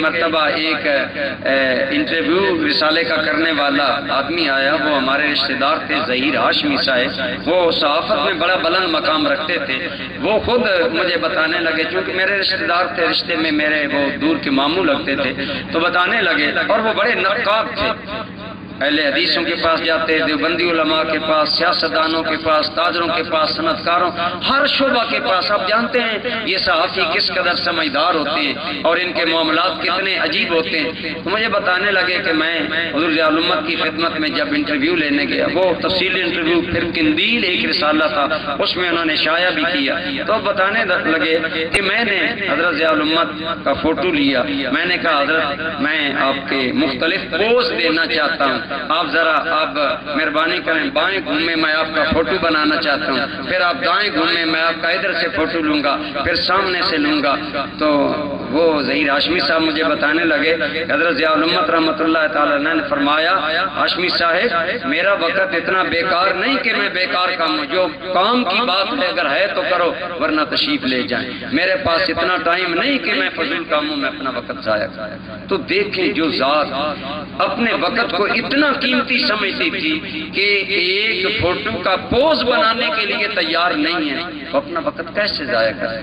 مرتبہ ایک انٹرویو رسالے کا کرنے والا آدمی آیا، وہ ہمارے رشتہ دار تھے، ظہیر ہاشمی صاحب، وہ صحافت میں بڑا بلند مقام رکھتے تھے۔ وہ خود مجھے بتانے لگے، چونکہ میرے رشتہ دار تھے، رشتے میں میرے وہ دور کے ماموں لگتے تھے، تو بتانے لگے، اور وہ بڑے نقاد تھے، اہل حدیثوں کے پاس جاتے، دیوبندی علماء کے پاس، سیاستدانوں کے پاس، تاجروں کے پاس، صنعتکاروں، ہر شعبہ کے پاس۔ آپ جانتے ہیں یہ صحافی کس قدر سمجھدار ہوتے ہیں اور ان کے معاملات کتنے عجیب ہوتے ہیں۔ تو مجھے بتانے لگے کہ میں حضور ضیاء الامت کی خدمت میں جب انٹرویو لینے گیا، وہ تفصیلی انٹرویو، پھر قندیل ایک رسالہ تھا، اس میں انہوں نے شائع بھی کیا، تو بتانے لگے کہ میں نے حضرت ضیاء الامت کا فوٹو لیا، میں نے کہا حضرت میں آپ کے مختلف پوز دینا چاہتا ہوں، آپ ذرا آپ مہربانی کریں، بائیں گھومے میں آپ کا فوٹو بنانا چاہتا ہوں، پھر آپ دائیں گھومے میں آپ کا ادھر سے فوٹو لوں گا، پھر سامنے سے لوں گا۔ تو وہ ظہیر ہاشمی صاحب مجھے بتانے لگے کہ حضرت ضیاء الامت رحمۃ اللہ تعالی علیہ نے فرمایا، ہاشمی صاحب میرا وقت اتنا بیکار نہیں کہ میں بیکار کام ہوں، جو کام کی بات ہے اگر ہے تو کرو ورنہ تشریف لے جائیں، میرے پاس اتنا ٹائم نہیں کہ میں فضول کاموں میں اپنا وقت ضائع کروں۔ تو دیکھیں جو ذات اپنے وقت کو اتنا قیمتی سمجھتی تھی کہ ایک فوٹو کا پوز بنانے کے لیے تیار نہیں ہے، تو اپنا وقت کیسے ضائع کرے؟